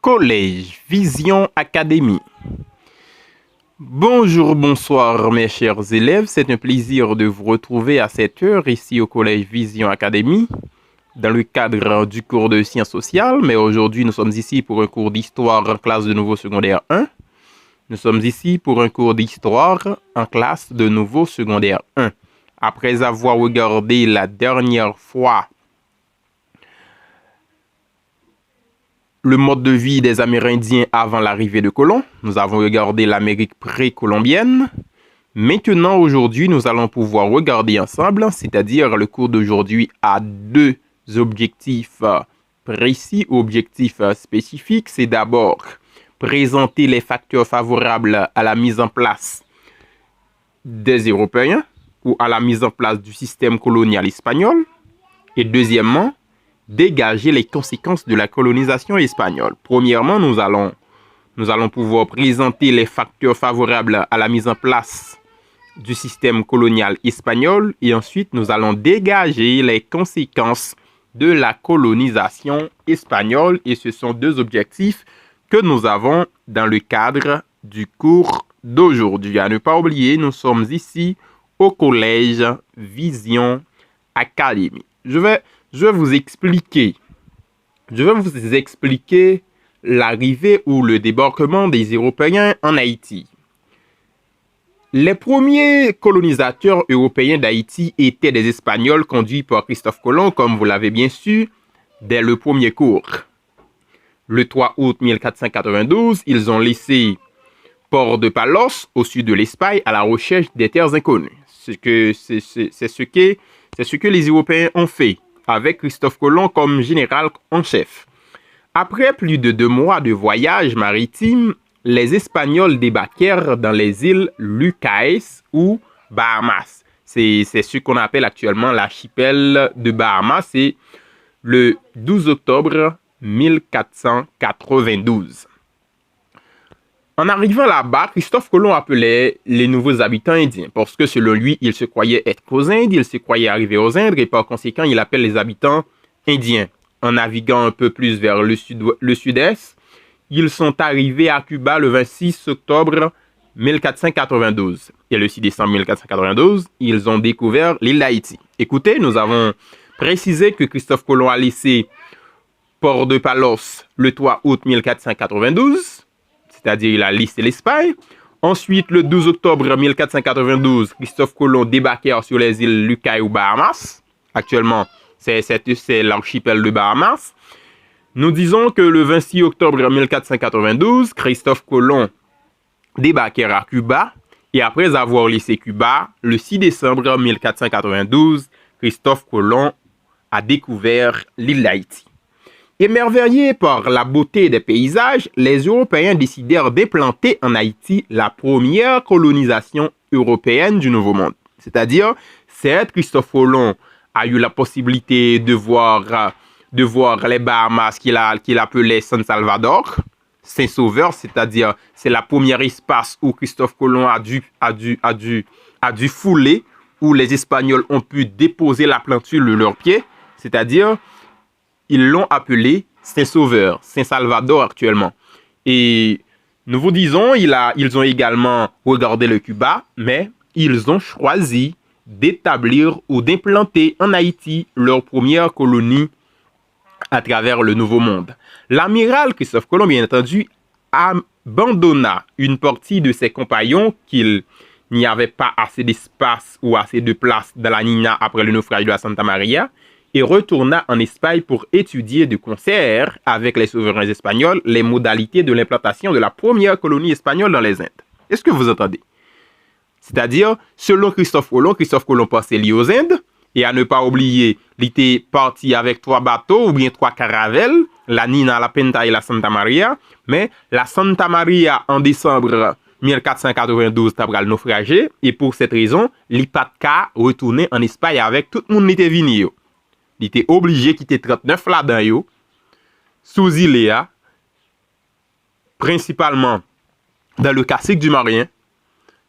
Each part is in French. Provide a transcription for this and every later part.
Collège Vision Académie. Bonjour, bonsoir mes chers élèves, c'est un plaisir de vous retrouver à cette heure ici au Collège Vision Académie dans le cadre du cours de sciences sociales, mais aujourd'hui nous sommes ici pour un cours d'histoire en classe de nouveau secondaire 1. Nous sommes ici pour un cours d'histoire en classe de nouveau secondaire 1. Après avoir regardé la dernière fois le mode de vie des Amérindiens avant l'arrivée de colons, nous avons regardé l'Amérique précolombienne. Maintenant, aujourd'hui, nous allons pouvoir regarder ensemble, c'est-à-dire le cours d'aujourd'hui a deux objectifs précis, objectifs spécifiques. C'est d'abord présenter les facteurs favorables à la mise en place des Européens ou à la mise en place du système colonial espagnol. Et deuxièmement, dégager les conséquences de la colonisation espagnole. Premièrement, nous allons pouvoir présenter les facteurs favorables à la mise en place du système colonial espagnol et ensuite nous allons dégager les conséquences de la colonisation espagnole et ce sont deux objectifs que nous avons dans le cadre du cours d'aujourd'hui. À ne pas oublier, nous sommes ici au Collège Vision Académie. Je vais vous expliquer l'arrivée ou le débarquement des Européens en Haïti. Les premiers colonisateurs européens d'Haïti étaient des Espagnols conduits par Christophe Colomb, comme vous l'avez bien su, dès le premier cours. Le 3 août 1492, ils ont laissé Port de Palos, au sud de l'Espagne, à la recherche des terres inconnues. C'est ce que les Européens ont fait, avec Christophe Colomb comme général en chef. Après plus de 2 mois de voyage maritime, les Espagnols débarquèrent dans les îles Lucayes ou Bahamas. C'est ce qu'on appelle actuellement l'archipel de Bahamas. C'est le 12 octobre 1492. En arrivant là-bas, Christophe Colomb appelait les nouveaux habitants indiens parce que selon lui, il se croyait être aux Indes, il se croyait arriver aux Indes et par conséquent, il appelle les habitants indiens. En naviguant un peu plus vers le sud-est, ils sont arrivés à Cuba le 26 octobre 1492. Et le 6 décembre 1492, ils ont découvert l'île d'Haïti. Écoutez, nous avons précisé que Christophe Colomb a laissé Port de Palos le 3 août 1492. C'est-à-dire il a laissé l'Espagne. Ensuite, le 12 octobre 1492, Christophe Colomb débarquèrent sur les îles Lucayes ou Bahamas. Actuellement, c'est l'archipel de Bahamas. Nous disons que le 26 octobre 1492, Christophe Colomb débarquèrent à Cuba. Et après avoir laissé Cuba, le 6 décembre 1492, Christophe Colomb a découvert l'île d'Haïti. Émerveillés par la beauté des paysages, les Européens décidèrent d'implanter en Haïti la première colonisation européenne du Nouveau Monde. C'est-à-dire, certes, Christophe Colomb a eu la possibilité de voir les Bahamas qu'il appelait San Salvador, Saint-Sauveur, c'est-à-dire c'est la première espace où Christophe Colomb a dû fouler, où les Espagnols ont pu déposer la plantule de leurs pieds, c'est-à-dire ils l'ont appelé Saint-Sauveur, Saint-Salvador actuellement. Et nous vous disons, ils ont également regardé le Cuba, mais ils ont choisi d'établir ou d'implanter en Haïti leur première colonie à travers le Nouveau Monde. L'amiral Christophe Colomb, bien entendu, abandonna une partie de ses compagnons qu'il n'y avait pas assez d'espace ou assez de place dans la Nina après le naufrage de la Santa Maria et retourna en Espagne pour étudier de concert avec les souverains espagnols les modalités de l'implantation de la première colonie espagnole dans les Indes. Est-ce que vous entendez? C'est-à-dire, selon Christophe Colomb passait lié aux Indes, et à ne pas oublier, il était parti avec 3 bateaux ou bien 3 caravelles, la Nina, la Pinta et la Santa Maria, mais la Santa Maria en décembre 1492 tabral naufragé, et pour cette raison, il pas retourner en Espagne avec tout le monde qui était venu. Il était obligé de quitter 39 là-dedans, sous Iléa, principalement dans le Cacique du Marien,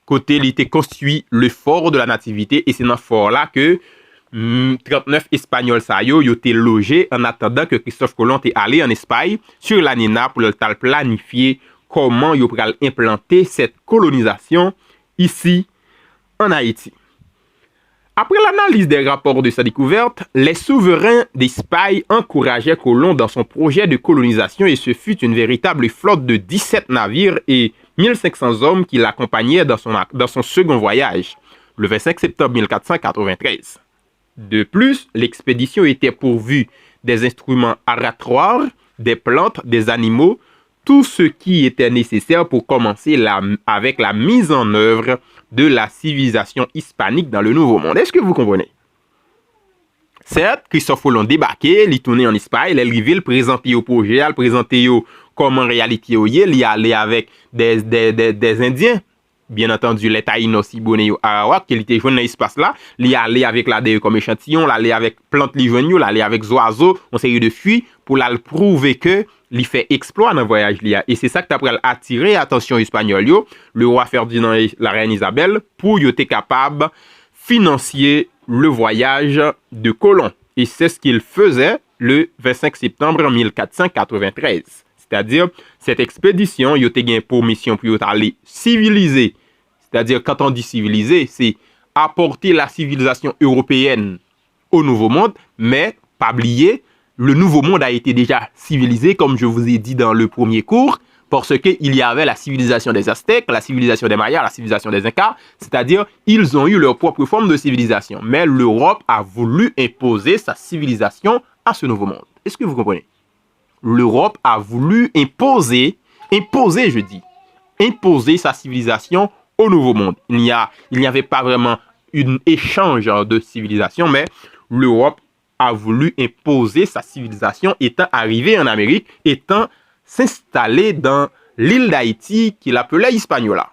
côté il était construit le fort de la Nativité, et c'est dans ce fort-là que 39 Espagnols ça yo été logés en attendant que Christophe Colomb est allé en Espagne sur la Nina pour le planifier comment yo pral implanter cette colonisation ici en Haïti. Après l'analyse des rapports de sa découverte, les souverains d'Espagne encourageaient Colomb dans son projet de colonisation et ce fut une véritable flotte de 17 navires et 1500 hommes qui l'accompagnaient dans son second voyage, le 25 septembre 1493. De plus, l'expédition était pourvue des instruments aratoires, des plantes, des animaux, tout ce qui était nécessaire pour commencer avec la mise en œuvre de la civilisation hispanique dans le Nouveau Monde. Est-ce que vous comprenez? Certes, Christophe Colomb débarqué, il tournait en Espagne, il arrivait, il présentait au projet, il présentait comme en réalité il allait avec des Indiens. Bien entendu, les Taïnos, Ibonais, Arawak, qui étaient joués dans l'espace là, il allait avec la DE comme échantillon, il allait avec plantes livres, il allait avec oiseaux, on série de fuites pour la prouver que il fait exploit dans le voyage. Et c'est ça que tu as attiré l'attention espagnole, le roi Ferdinand et la reine Isabelle, pour être capable de financer le voyage de Colomb. Et c'est ce qu'il faisait le 25 septembre 1493. C'est-à-dire, cette expédition, il a eu pour mission pour aller civiliser. C'est-à-dire, quand on dit civiliser, c'est apporter la civilisation européenne au Nouveau Monde, mais pas oublier, le Nouveau Monde a été déjà civilisé, comme je vous ai dit dans le premier cours, parce qu'il y avait la civilisation des Aztèques, la civilisation des Mayas, la civilisation des Incas, c'est-à-dire, ils ont eu leur propre forme de civilisation. Mais l'Europe a voulu imposer sa civilisation à ce Nouveau Monde. Est-ce que vous comprenez? L'Europe a voulu imposer sa civilisation au Nouveau Monde. Il n'y avait pas vraiment un échange de civilisation, mais l'Europe a voulu imposer sa civilisation étant arrivée en Amérique, étant s'installer dans l'île d'Haïti qu'il appelait Hispaniola.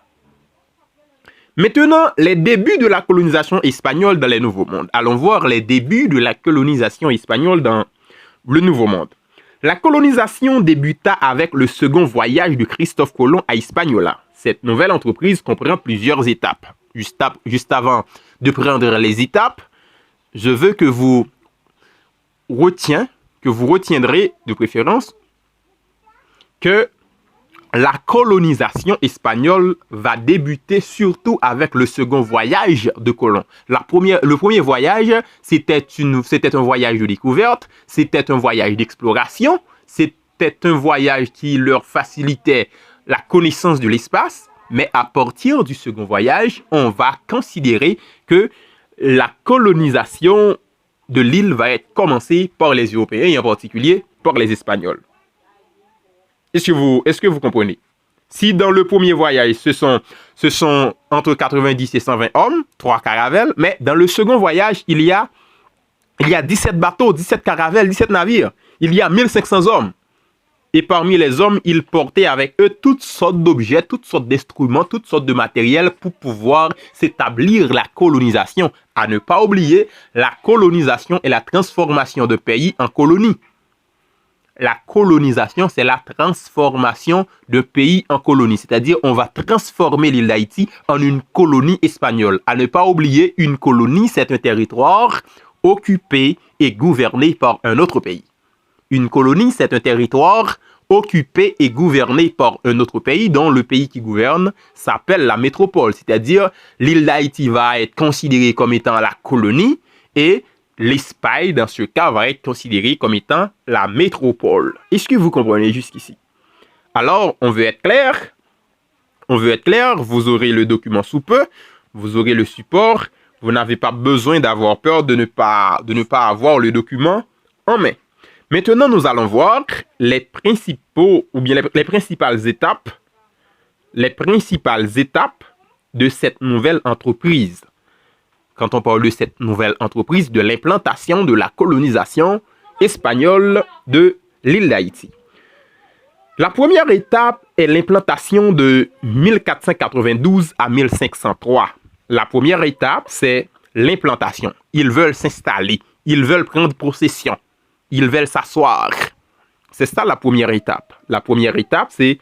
Maintenant, les débuts de la colonisation espagnole dans le Nouveau Monde. Allons voir les débuts de la colonisation espagnole dans le Nouveau Monde. La colonisation débuta avec le second voyage de Christophe Colomb à Hispaniola. Cette nouvelle entreprise comprend plusieurs étapes. Juste avant de prendre les étapes, je veux que vous retiendrez de préférence que la colonisation espagnole va débuter surtout avec le second voyage de Colomb. Le premier voyage, c'était un voyage de découverte, c'était un voyage d'exploration, c'était un voyage qui leur facilitait la connaissance de l'espace, mais à partir du second voyage, on va considérer que la colonisation de l'île va être commencée par les Européens et en particulier par les Espagnols. Est-ce que vous comprenez? Si dans le premier voyage, ce sont entre 90 et 120 hommes, 3 caravelles, mais dans le second voyage, il y a 17 bateaux, 17 caravelles, 17 navires. Il y a 1500 hommes. Et parmi les hommes, ils portaient avec eux toutes sortes d'objets, toutes sortes d'instruments, toutes sortes de matériel pour pouvoir s'établir la colonisation. À ne pas oublier, la colonisation est la transformation de pays en colonie. La colonisation, c'est la transformation de pays en colonie. C'est-à-dire, on va transformer l'île d'Haïti en une colonie espagnole. À ne pas oublier, une colonie, c'est un territoire occupé et gouverné par un autre pays. Une colonie, c'est un territoire occupé et gouverné par un autre pays dont le pays qui gouverne s'appelle la métropole. C'est-à-dire, l'île d'Haïti va être considérée comme étant la colonie et l'Espagne, dans ce cas, va être considérée comme étant la métropole. Est-ce que vous comprenez jusqu'ici? Alors, on veut être clair, vous aurez le document sous peu, vous aurez le support, vous n'avez pas besoin d'avoir peur de ne pas avoir le document en main. Maintenant, nous allons voir les principales étapes de cette nouvelle entreprise. Quand on parle de cette nouvelle entreprise, de l'implantation de la colonisation espagnole de l'île d'Haïti. La première étape est l'implantation de 1492 à 1503. La première étape, c'est l'implantation. Ils veulent s'installer, ils veulent prendre possession, ils veulent s'asseoir. C'est ça la première étape. La première étape, c'est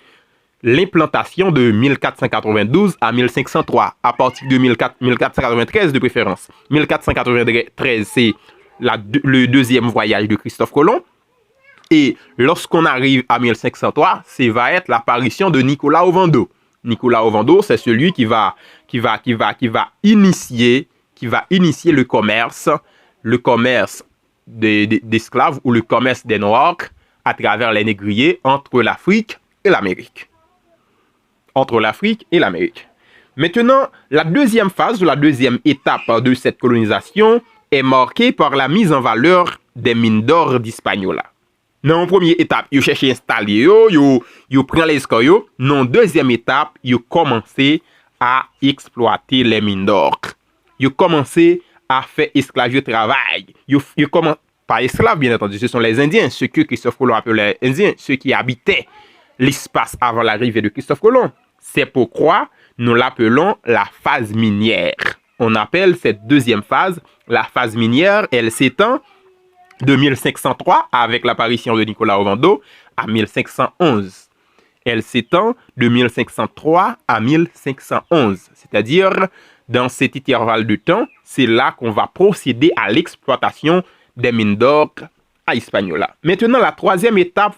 l'implantation de 1492 à 1503, à partir de 1493 de préférence. 1493, c'est le deuxième voyage de Christophe Colomb. Et lorsqu'on arrive à 1503, ça va être l'apparition de Nicolas Ovando. Nicolas Ovando, c'est celui qui va initier le commerce d'esclaves ou le commerce des Noirs à travers les négriers entre l'Afrique et l'Amérique. Maintenant, la deuxième phase, la deuxième étape de cette colonisation est marquée par la mise en valeur des mines d'or d'Hispaniola. Dans la première étape, ils cherchent à installer, ils prennent les escoyos. Dans la deuxième étape, ils commencent à exploiter les mines d'or. Ils commencent à faire esclavage travail. Ils commencent, pas esclaves bien entendu, ce sont les Indiens, ceux que Christophe Colomb appelait les Indiens, ceux qui habitaient l'espace avant l'arrivée de Christophe Colomb. C'est pourquoi nous l'appelons la phase minière. On appelle cette deuxième phase la phase minière. Elle s'étend de 1503 avec l'apparition de Nicolas Ovando à 1511. Elle s'étend de 1503 à 1511. C'est-à-dire, dans cet intervalle de temps, c'est là qu'on va procéder à l'exploitation des mines d'or à Hispaniola. Maintenant, la troisième étape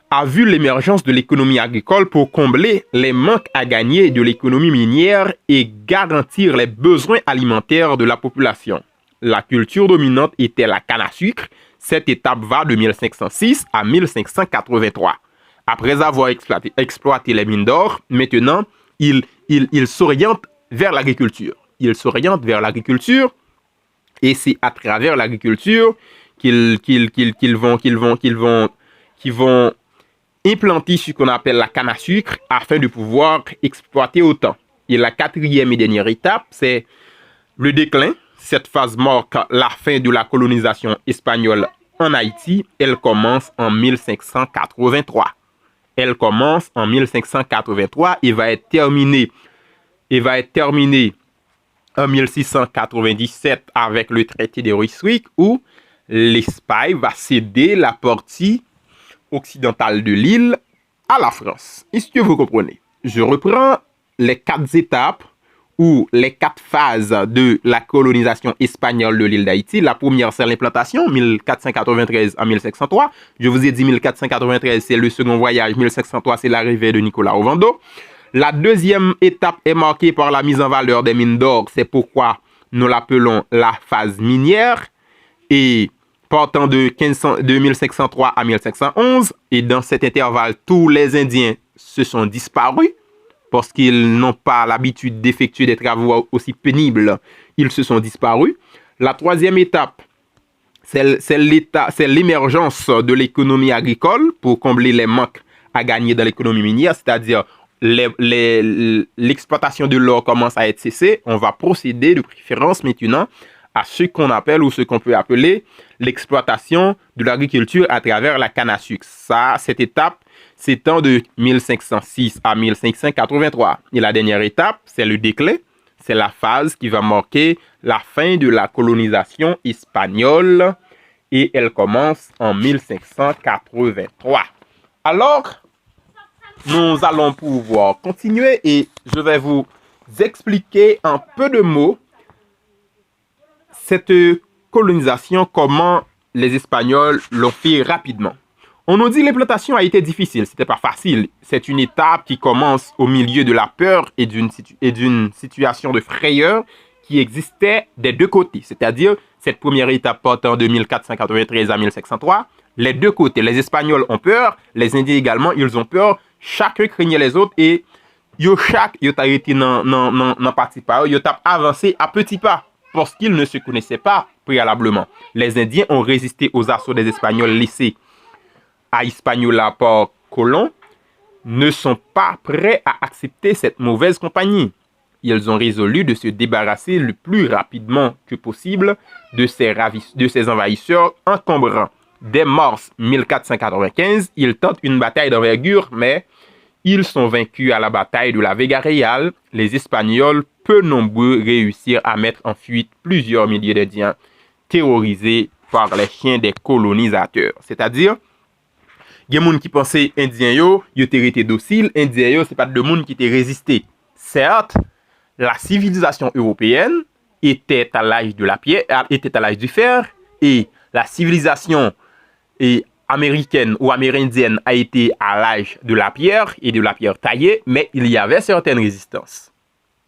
a vu l'émergence de l'économie agricole pour combler les manques à gagner de l'économie minière et garantir les besoins alimentaires de la population. La culture dominante était la canne à sucre. Cette étape va de 1506 à 1583. Après avoir exploité les mines d'or, maintenant, il s'oriente vers l'agriculture. Il s'oriente vers l'agriculture et c'est à travers l'agriculture qu'ils vont implanter ce qu'on appelle la canne à sucre afin de pouvoir exploiter autant. Et la quatrième et dernière étape, c'est le déclin. Cette phase marque la fin de la colonisation espagnole en Haïti. Elle commence en 1583. Elle commence en 1583 et va être terminée en 1697 avec le traité de Ryswick où l'Espagne va céder la partie occidentale de l'île à la France. Est-ce que vous comprenez? Je reprends les 4 étapes ou les 4 phases de la colonisation espagnole de l'île d'Haïti. La première, c'est l'implantation, 1493 à 1503. Je vous ai dit 1493, c'est le second voyage. 1503, c'est l'arrivée de Nicolas Ovando. La deuxième étape est marquée par la mise en valeur des mines d'or. C'est pourquoi nous l'appelons la phase minière. Et partant de 1503 à 1511, et dans cet intervalle, tous les Indiens se sont disparus parce qu'ils n'ont pas l'habitude d'effectuer des travaux aussi pénibles. Ils se sont disparus. La troisième étape, c'est l'émergence de l'économie agricole pour combler les manques à gagner dans l'économie minière, c'est-à-dire l'exploitation de l'or commence à être cessée. On va procéder de préférence maintenant à ce qu'on appelle ou ce qu'on peut appeler l'exploitation de l'agriculture à travers la canne à sucre. Cette étape s'étend de 1506 à 1583. Et la dernière étape, c'est le déclin. C'est la phase qui va marquer la fin de la colonisation espagnole et elle commence en 1583. Alors, nous allons pouvoir continuer et je vais vous expliquer en peu de mots cette colonisation, comment les Espagnols l'ont fait rapidement. On nous dit que l'implantation a été difficile, c'était pas facile. C'est une étape qui commence au milieu de la peur et d'une situation de frayeur qui existait des deux côtés. C'est-à-dire, cette première étape partant de 1493 à 1503, les deux côtés, les Espagnols ont peur, les Indiens également, ils ont peur, chacun craignait les autres et chaque a été dans parti par eux, avancé à petits pas parce qu'ils ne se connaissaient pas préalablement. Les Indiens ont résisté aux assauts des Espagnols laissés à Hispaniola par Colomb, ne sont pas prêts à accepter cette mauvaise compagnie. Ils ont résolu de se débarrasser le plus rapidement que possible de ces envahisseurs encombrants. Dès mars 1495, ils tentent une bataille d'envergure, mais ils sont vaincus à la bataille de la Vega Real. Les Espagnols, peu nombreux, réussirent à mettre en fuite plusieurs milliers d'Indiens terrorisés par les chiens des colonisateurs. C'est-à-dire, Gen moun qui pensait indien yo te rete docile, indien yo c'est pas de moun qui te résisté. Certes, la civilisation européenne était à l'âge de la pierre, était à l'âge du fer, et la civilisation américaine ou amérindienne a été à l'âge de la pierre et de la pierre taillée, mais il y avait certaines résistances.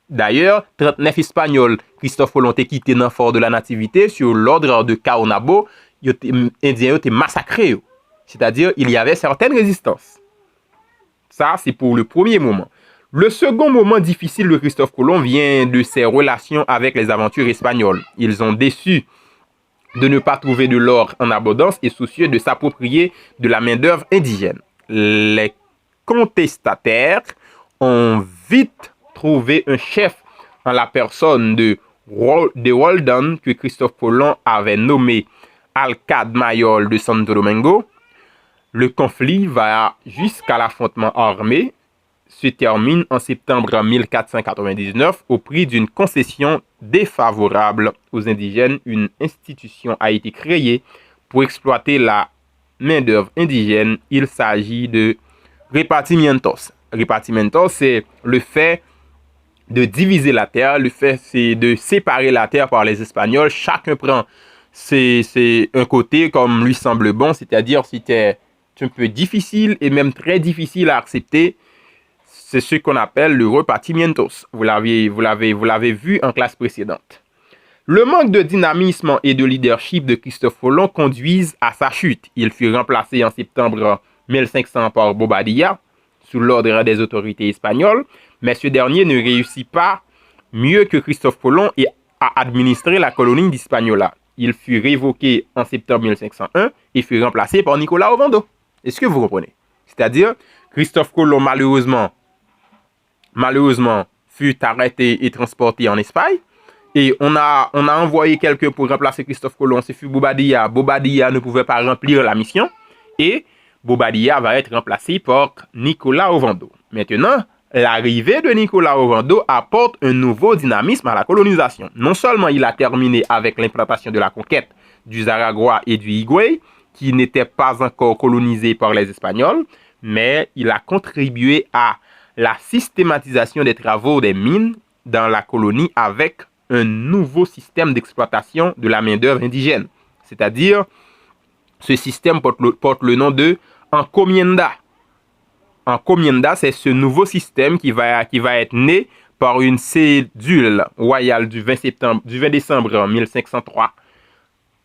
D'ailleurs, 39 Espagnols, Christophe Colomb te quitté dans le fort de la Nativité sur l'ordre de Caonabo, Indiens ont massacré. C'est-à-dire, il y avait certaines résistances. Ça, c'est pour le premier moment. Le second moment difficile de Christophe Colomb vient de ses relations avec les aventures espagnoles. Ils ont déçu de ne pas trouver de l'or en abondance et soucieux de s'approprier de la main-d'œuvre indigène. Les contestataires ont vite trouvé un chef en la personne de Walden que Christophe Colomb avait nommé Alcade Mayol de Santo Domingo. Le conflit va jusqu'à l'affrontement armé, se termine en septembre 1499 au prix d'une concession défavorable aux indigènes. Une institution a été créée pour exploiter la main-d'œuvre indigène. Il s'agit de repartimientos. Repartimientos, c'est le fait de diviser la terre, le fait c'est de séparer la terre par les Espagnols. Chacun prend c'est un côté comme lui semble bon, c'est-à-dire c'était un peu difficile et même très difficile à accepter. C'est ce qu'on appelle le repartimientos. Vous l'avez vu en classe précédente. Le manque de dynamisme et de leadership de Christophe Colomb conduisent à sa chute. Il fut remplacé en septembre 1500 par Bobadilla, sous l'ordre des autorités espagnoles, mais ce dernier ne réussit pas mieux que Christophe Colomb à administrer la colonie d'Hispaniola. Il fut révoqué en septembre 1501 et fut remplacé par Nicolas Ovando. Est-ce que vous comprenez? C'est-à-dire, Christophe Colomb, malheureusement, fut arrêté et transporté en Espagne. Et on a envoyé quelqu'un pour remplacer Christophe Colomb. Ce fut Bobadilla. Bobadilla ne pouvait pas remplir la mission. Et Bobadilla va être remplacé par Nicolas Ovando. Maintenant, l'arrivée de Nicolas Ovando apporte un nouveau dynamisme à la colonisation. Non seulement il a terminé avec l'implantation de la conquête du Zaragua et du Higüey, qui n'étaient pas encore colonisés par les Espagnols, mais il a contribué à la systématisation des travaux des mines dans la colonie avec un nouveau système d'exploitation de la main-d'œuvre indigène. C'est-à-dire, ce système porte le nom de encomienda. Encomienda, c'est ce nouveau système qui va être né par une cédule royale du 20 décembre 1503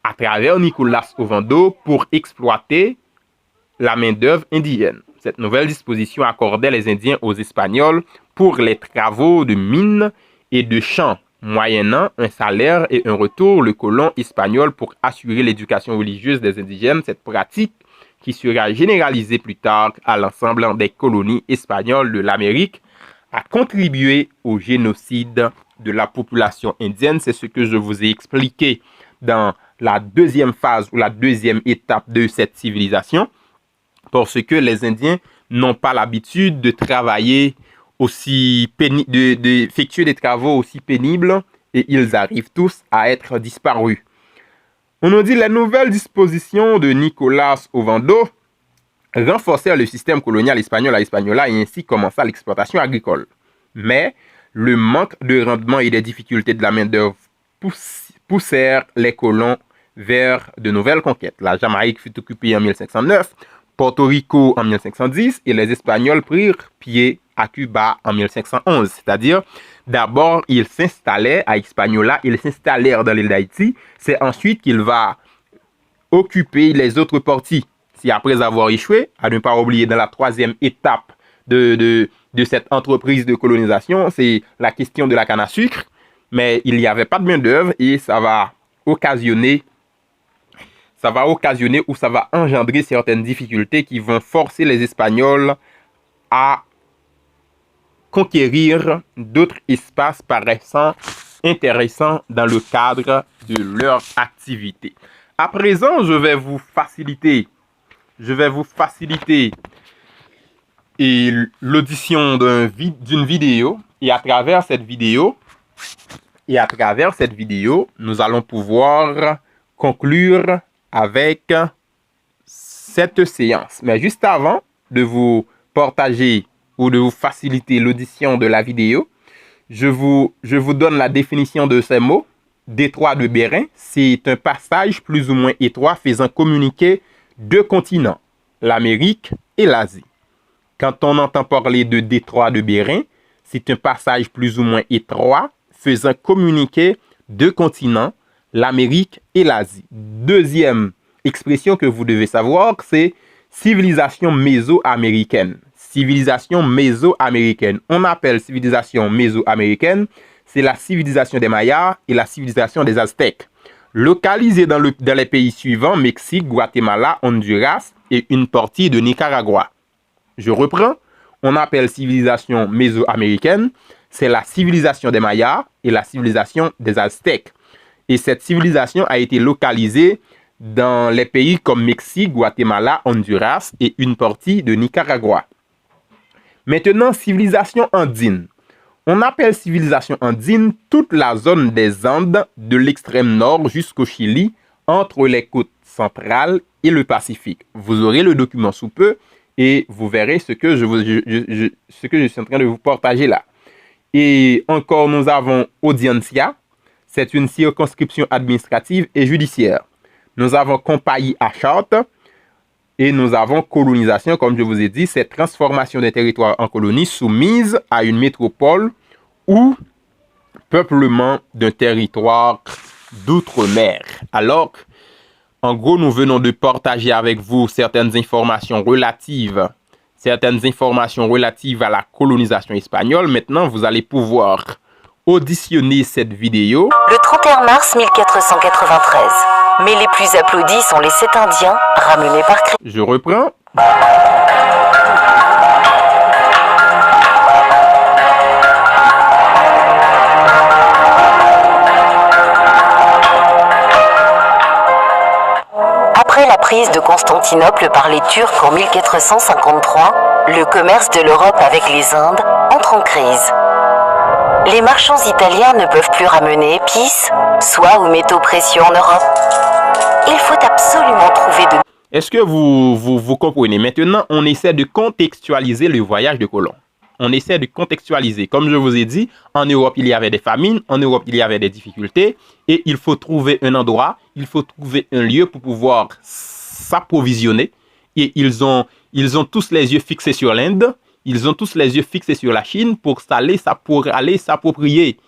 à travers Nicolas Ovando pour exploiter la main-d'œuvre indigène. Cette nouvelle disposition accordait les Indiens aux Espagnols pour les travaux de mines et de champs, moyennant un salaire et un retour le colon espagnol pour assurer l'éducation religieuse des indigènes. Cette pratique, qui sera généralisée plus tard à l'ensemble des colonies espagnoles de l'Amérique, a contribué au génocide de la population indienne. C'est ce que je vous ai expliqué dans la deuxième phase ou la deuxième étape de cette civilisation, parce que les Indiens n'ont pas l'habitude de travailler aussi d'effectuer des travaux aussi pénibles et ils arrivent tous à être disparus. On nous dit les nouvelles dispositions de Nicolas Ovando renforcèrent le système colonial espagnol à Hispaniola et ainsi commença l'exploitation agricole. Mais le manque de rendement et les difficultés de la main-d'œuvre poussèrent les colons vers de nouvelles conquêtes. La Jamaïque fut occupée en 1509, Porto Rico en 1510 et les Espagnols prirent pied à Cuba en 1511. C'est-à-dire, d'abord, ils s'installaient à Hispaniola, ils s'installèrent dans l'île d'Haïti. C'est ensuite qu'il va occuper les autres parties. Si après avoir échoué, à ne pas oublier dans la troisième étape de cette entreprise de colonisation, c'est la question de la canne à sucre. Mais il n'y avait pas de main-d'œuvre et ça va occasionner ou ça va engendrer certaines difficultés qui vont forcer les Espagnols à conquérir d'autres espaces paraissant intéressants dans le cadre de leur activité. À présent, je vais vous faciliter l'audition d'une vidéo et à travers cette vidéo, nous allons pouvoir conclure avec cette séance. Mais juste avant de vous partager ou de vous faciliter l'audition de la vidéo, je vous donne la définition de ces mots. Détroit de Bérin, c'est un passage plus ou moins étroit faisant communiquer deux continents, l'Amérique et l'Asie. Quand on entend parler de détroit de Bérin, c'est un passage plus ou moins étroit faisant communiquer deux continents, l'Amérique et l'Asie. Deuxième expression que vous devez savoir, c'est civilisation méso-américaine. Civilisation méso-américaine. On appelle civilisation méso-américaine, c'est la civilisation des Mayas et la civilisation des Aztèques. Localisée dans les pays suivants, Mexique, Guatemala, Honduras et une partie de Nicaragua. Je reprends. On appelle civilisation méso-américaine, c'est la civilisation des Mayas et la civilisation des Aztèques. Et cette civilisation a été localisée dans les pays comme Mexique, Guatemala, Honduras et une partie de Nicaragua. Maintenant, civilisation andine. On appelle civilisation andine toute la zone des Andes de l'extrême nord jusqu'au Chili, entre les côtes centrales et le Pacifique. Vous aurez le document sous peu et vous verrez ce que je suis en train de vous partager là. Et encore, nous avons Audiencia. C'est une circonscription administrative et judiciaire. Nous avons compagnie à charte. Et nous avons colonisation, comme je vous ai dit, c'est transformation des territoires en colonies soumises à une métropole ou peuplement d'un territoire d'outre-mer. Alors, en gros, nous venons de partager avec vous certaines informations relatives à la colonisation espagnole. Maintenant, vous allez pouvoir auditionner cette vidéo. Le 31 mars 1493. Mais les plus applaudis sont les 7 Indiens ramenés par Christ. Je reprends. Après la prise de Constantinople par les Turcs en 1453, le commerce de l'Europe avec les Indes entre en crise. Les marchands italiens ne peuvent plus ramener épices, soie ou métaux précieux en Europe. Il faut absolument trouver de... Est-ce que vous comprenez? Maintenant, on essaie de contextualiser le voyage de colons. On essaie de contextualiser. Comme je vous ai dit, en Europe, il y avait des famines, en Europe, il y avait des difficultés, et il faut trouver un endroit, il faut trouver un lieu pour pouvoir s'approvisionner. Et ils ont tous les yeux fixés sur l'Inde, ils ont tous les yeux fixés sur la Chine pour aller s'approprier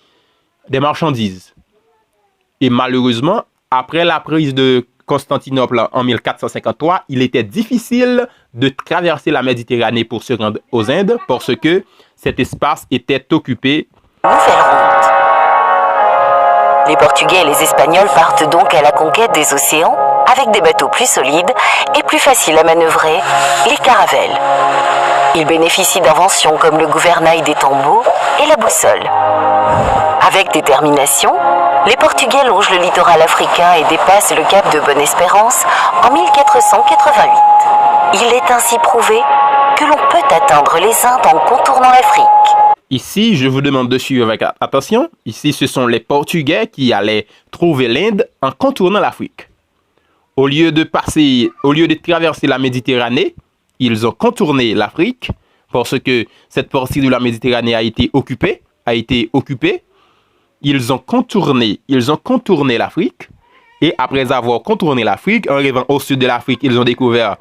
des marchandises. Et malheureusement, après la prise de Constantinople en 1453, il était difficile de traverser la Méditerranée pour se rendre aux Indes parce que cet espace était occupé. Nouvelle route. Les Portugais et les Espagnols partent donc à la conquête des océans avec des bateaux plus solides et plus faciles à manœuvrer, les caravelles. Ils bénéficient d'inventions comme le gouvernail des tombeaux et la boussole. Avec détermination, les Portugais longent le littoral africain et dépassent le cap de Bonne-Espérance en 1488. Il est ainsi prouvé que l'on peut atteindre les Indes en contournant l'Afrique. Ici, je vous demande de suivre avec attention. Ici, ce sont les Portugais qui allaient trouver l'Inde en contournant l'Afrique. Au lieu de traverser la Méditerranée, ils ont contourné l'Afrique parce que cette partie de la Méditerranée a été occupée. Ils ont contourné l'Afrique. Et après avoir contourné l'Afrique, en arrivant au sud de l'Afrique, ils ont découvert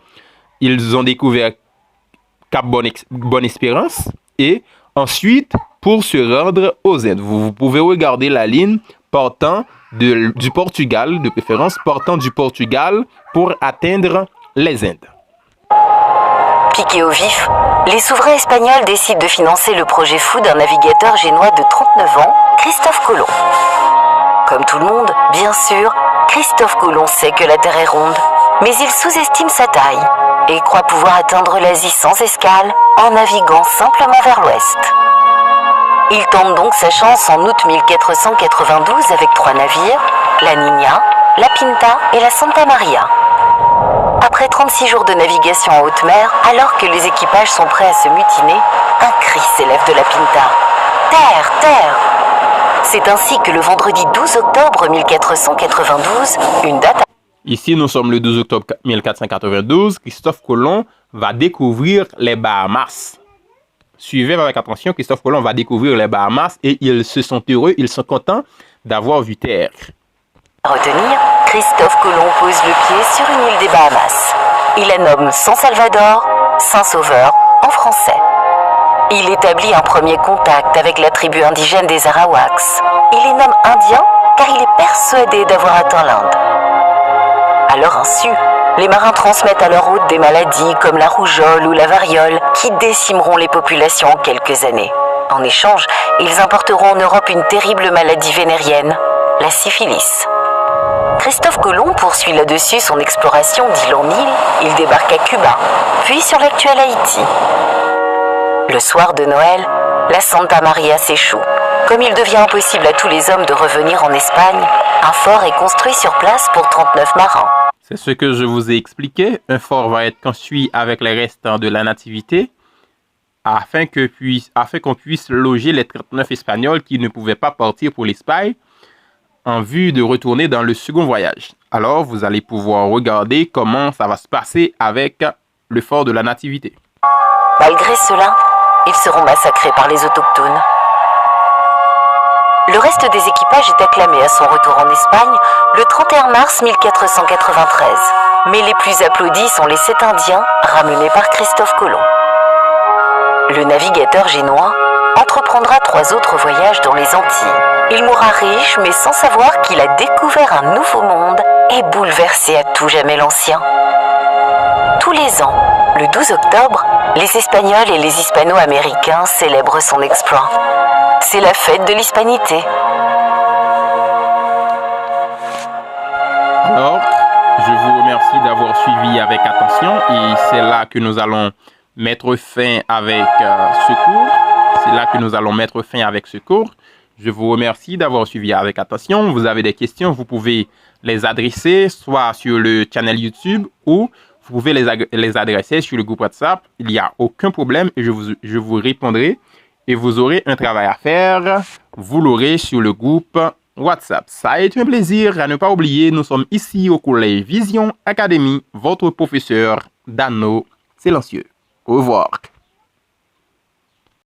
Cap Bonne-Espérance. Et ensuite, pour se rendre aux Indes, vous pouvez regarder la ligne partant du Portugal, de préférence partant du Portugal pour atteindre les Indes. Piqués au vif, les souverains espagnols décident de financer le projet fou d'un navigateur génois de 39 ans, Christophe Colomb. Comme tout le monde, bien sûr, Christophe Colomb sait que la Terre est ronde, mais il sous-estime sa taille et croit pouvoir atteindre l'Asie sans escale en naviguant simplement vers l'ouest. Il tente donc sa chance en août 1492 avec 3 navires, la Niña, la Pinta et la Santa Maria. Après 36 jours de navigation en haute mer, alors que les équipages sont prêts à se mutiner, un cri s'élève de la Pinta. « Terre, terre !» C'est ainsi que le vendredi 12 octobre 1492, une date... Ici, nous sommes le 12 octobre 1492. Christophe Colomb va découvrir les Bahamas. Suivez avec attention, Christophe Colomb va découvrir les Bahamas et ils se sont heureux, ils sont contents d'avoir vu terre. À retenir, Christophe Colomb pose le pied sur une île des Bahamas. Il la nomme San Salvador, Saint-Sauveur en français. Il établit un premier contact avec la tribu indigène des Arawaks. Il les nomme Indiens car il est persuadé d'avoir atteint l'Inde. À leur insu, les marins transmettent à leur hôte des maladies comme la rougeole ou la variole qui décimeront les populations en quelques années. En échange, ils importeront en Europe une terrible maladie vénérienne, la syphilis. Christophe Colomb poursuit là-dessus son exploration d'île en île. Il débarque à Cuba, puis sur l'actuel Haïti. Le soir de Noël, la Santa Maria s'échoue. Comme il devient impossible à tous les hommes de revenir en Espagne, un fort est construit sur place pour 39 marins. C'est ce que je vous ai expliqué. Un fort va être construit avec les restants de la nativité afin qu'on puisse loger les 39 Espagnols qui ne pouvaient pas partir pour l'Espagne en vue de retourner dans le second voyage. Alors, vous allez pouvoir regarder comment ça va se passer avec le fort de la nativité. Malgré cela, ils seront massacrés par les autochtones. Le reste des équipages est acclamé à son retour en Espagne le 31 mars 1493. Mais les plus applaudis sont les 7 Indiens ramenés par Christophe Colomb. Le navigateur génois entreprendra 3 autres voyages dans les Antilles. Il mourra riche, mais sans savoir qu'il a découvert un nouveau monde et bouleversé à tout jamais l'ancien. Tous les ans, le 12 octobre, les Espagnols et les Hispano-Américains célèbrent son exploit. C'est la fête de l'hispanité. Alors, je vous remercie d'avoir suivi avec attention et c'est là que nous allons mettre fin avec ce cours. C'est là que nous allons mettre fin avec ce cours. Je vous remercie d'avoir suivi avec attention. Vous avez des questions, vous pouvez les adresser soit sur le channel YouTube ou vous pouvez les adresser sur le groupe WhatsApp. Il n'y a aucun problème et je vous répondrai. Et vous aurez un travail à faire. Vous l'aurez sur le groupe WhatsApp. Ça a été un plaisir. À ne pas oublier, nous sommes ici au Collège Vision Academy. Votre professeur Dano Silencieux. Au revoir.